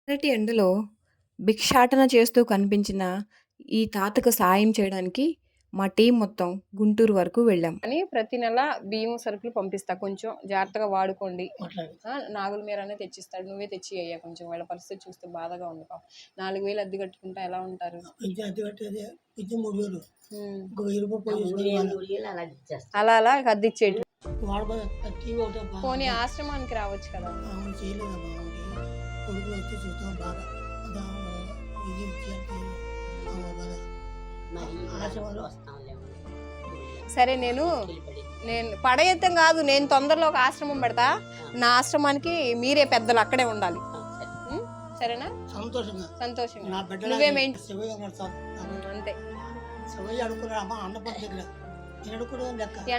ఎర్రటి ఎండలో భిక్షాటన చేస్తూ కనిపించిన ఈ తాతకు సాయం చేయడానికి మా టీం మొత్తం గుంటూరు వరకు వెళ్ళాం. అని ప్రతి నెల బియ్యం సరుకులు పంపిస్తా, కొంచెం జాగ్రత్తగా వాడుకోండి. నాగుల మీరనే తెచ్చిస్తాడు, నువ్వే తెచ్చి అయ్యా. కొంచెం వాళ్ళ పరిస్థితి చూస్తే బాధగా ఉంది. 4,000 అద్దె కట్టుకుంటా ఎలా ఉంటారు? అలా అలా అద్దె ఇచ్చేటి. పోనీ ఆశ్రమానికి రావచ్చు కదా. సరే, నేను పడయత్తం కాదు, నేను తొందరలో ఒక ఆశ్రమం పెడతా. నా ఆశ్రమానికి మీరే పెద్దలు అక్కడే ఉండాలి, సరేనా? సంతోషంగా నువ్వేమేంటి అంతే.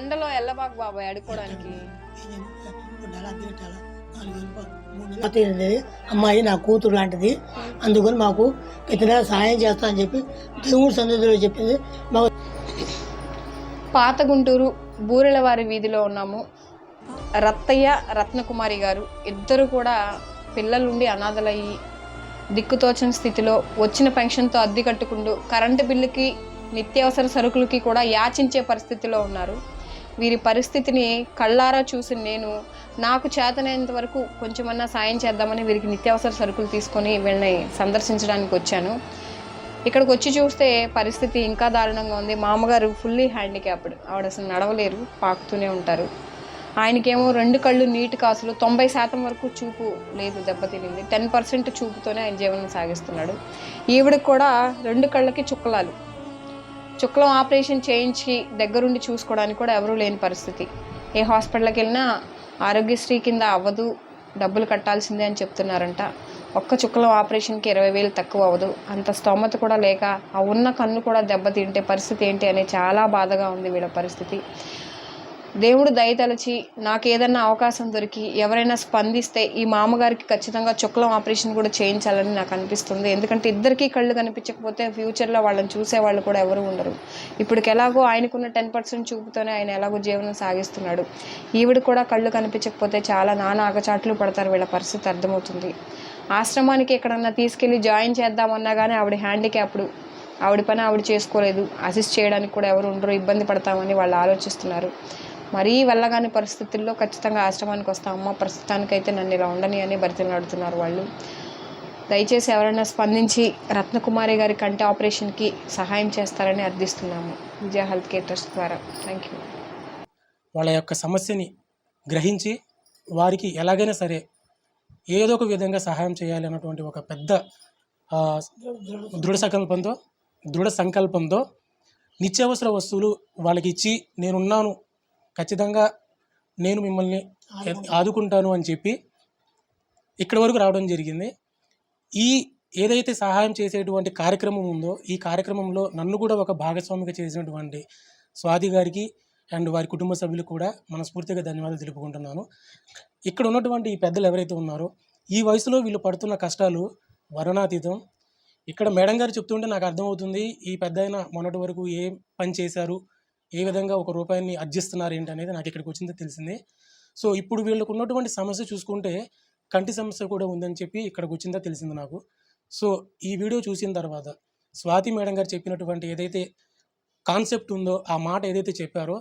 ఎండలో వెళ్ళబాకు బాబాయ్ అడుకోవడానికి. అమ్మాయి నా కూతురు లాంటిది, అందుకని మాకు ఇతర సహాయం చేస్తా అని చెప్పి దేవుడి సన్నిధిలో చెప్పింది. పాత గుంటూరు బూరెలవారి వీధిలో ఉన్నాము. రత్తయ్య, రత్నకుమారి గారు ఇద్దరు కూడా పిల్లలుండి అనాథలయ్యి దిక్కుతోచని స్థితిలో వచ్చిన పెన్షన్తో అద్దె కట్టుకుంటూ కరెంటు బిల్లుకి నిత్యావసర సరుకులకి కూడా యాచించే పరిస్థితిలో ఉన్నారు. వీరి పరిస్థితిని కళ్ళారా చూసి నేను నాకు చేతనైనంత వరకు కొంచెమన్నా సాయం చేద్దామని వీరికి నిత్యావసర సరుకులు తీసుకొని వీళ్ళని సందర్శించడానికి వచ్చాను. ఇక్కడికి వచ్చి చూస్తే పరిస్థితి ఇంకా దారుణంగా ఉంది. మా అమ్మగారు ఫుల్లీ హ్యాండిక్యాప్డ్, ఆవిడ అసలు నడవలేరు, పాకుతూనే ఉంటారు. ఆయనకేమో 2 కళ్ళు నీటి కాసులు, 90% వరకు చూపు లేదు, దెబ్బతినింది. 10% చూపుతోనే ఆయన జీవనం సాగిస్తున్నాడు. ఈవిడికి కూడా 2 కళ్ళకి చుక్కలం ఆపరేషన్ చేయించి దగ్గరుండి చూసుకోవడానికి కూడా ఎవరూ లేని పరిస్థితి. ఏ హాస్పిటల్కి వెళ్ళినా ఆరోగ్యశ్రీ కింద అవ్వదు, డబ్బులు కట్టాల్సిందే అని చెప్తున్నారంట. ఒక్క చుక్కలం ఆపరేషన్కి 20,000 తక్కువ అవ్వదు. అంత స్తోమత కూడా లేక ఆ ఉన్న కన్ను కూడా దెబ్బతింటే పరిస్థితి ఏంటి అని చాలా బాధగా ఉంది వీళ్ళ పరిస్థితి. దేవుడు దయతలచి నాకు ఏదన్నా అవకాశం దొరికి ఎవరైనా స్పందిస్తే ఈ మామగారికి ఖచ్చితంగా చుక్కలం ఆపరేషన్ కూడా చేయించాలని నాకు అనిపిస్తుంది. ఎందుకంటే ఇద్దరికీ కళ్ళు కనిపించకపోతే ఫ్యూచర్లో వాళ్ళని చూసేవాళ్ళు కూడా ఎవరు ఉండరు. ఇప్పటికి ఎలాగో ఆయనకున్న 10% చూపుతోనే ఆయన ఎలాగో జీవనం సాగిస్తున్నాడు. ఈవిడ కూడా కళ్ళు కనిపించకపోతే చాలా నానా ఆగచాట్లు పడతారు. వీళ్ళ పరిస్థితి అర్థమవుతుంది. ఆశ్రమానికి ఎక్కడన్నా తీసుకెళ్ళి జాయిన్ చేద్దామన్నా కానీ ఆవిడ హ్యాండిక్యాప్డ్, ఆవిడ పని ఆవిడ చేసుకోలేదు, అసిస్ట్ చేయడానికి కూడా ఎవరు ఉండరు, ఇబ్బంది పడతామని వాళ్ళు ఆలోచిస్తున్నారు. మరీ వెళ్ళగాని పరిస్థితుల్లో ఖచ్చితంగా ఆశ్రమానికి వస్తామమ్మా, ప్రస్తుతానికైతే నన్ను ఇలా ఉండని అని బతిమలాడుతున్నారు వాళ్ళు. దయచేసి ఎవరైనా స్పందించి రత్నకుమారి గారి కంటి ఆపరేషన్కి సహాయం చేస్తారని అర్థిస్తున్నాము విజయ హెల్త్ కేర్ ట్రస్ట్ ద్వారా. Thank you. వాళ్ళ యొక్క సమస్యని గ్రహించి వారికి ఎలాగైనా సరే ఏదో ఒక విధంగా సహాయం చేయాలి అన్నటువంటి ఒక పెద్ద దృఢ సంకల్పంతో నిత్యావసర వస్తువులు వాళ్ళకి ఇచ్చి నేనున్నాను, ఖచ్చితంగా నేను మిమ్మల్ని ఆదుకుంటాను అని చెప్పి ఇక్కడి వరకు రావడం జరిగింది. ఈ ఏదైతే సహాయం చేసేటువంటి కార్యక్రమం ఉందో ఈ కార్యక్రమంలో నన్ను కూడా ఒక భాగస్వామిగా చేసినటువంటి స్వాతి గారికి అండ్ వారి కుటుంబ సభ్యులు కూడా మనస్ఫూర్తిగా ధన్యవాదాలు తెలుపుకుంటున్నాను. ఇక్కడ ఉన్నటువంటి ఈ పెద్దలు ఎవరైతే ఉన్నారో ఈ వయసులో వీళ్ళు పడుతున్న కష్టాలు వర్ణనాతీతం. ఇక్కడ మేడం గారు చెప్తుంటే నాకు అర్థమవుతుంది ఈ పెద్ద ఆయన మొన్నటి వరకు ఏ పని చేశారు, ఏ విధంగా ఒక రూపాయిని అర్జిస్తున్నారు ఏంటి అనేది నాకు ఇక్కడికి వచ్చిందో తెలిసింది. సో ఇప్పుడు వీళ్ళకు ఉన్నటువంటి సమస్య చూసుకుంటే కంటి సమస్య కూడా ఉందని చెప్పి ఇక్కడికి వచ్చిందో తెలిసింది నాకు. సో ఈ వీడియో చూసిన తర్వాత స్వాతి మేడం గారు చెప్పినటువంటి ఏదైతే కాన్సెప్ట్ ఉందో ఆ మాట ఏదైతే చెప్పారో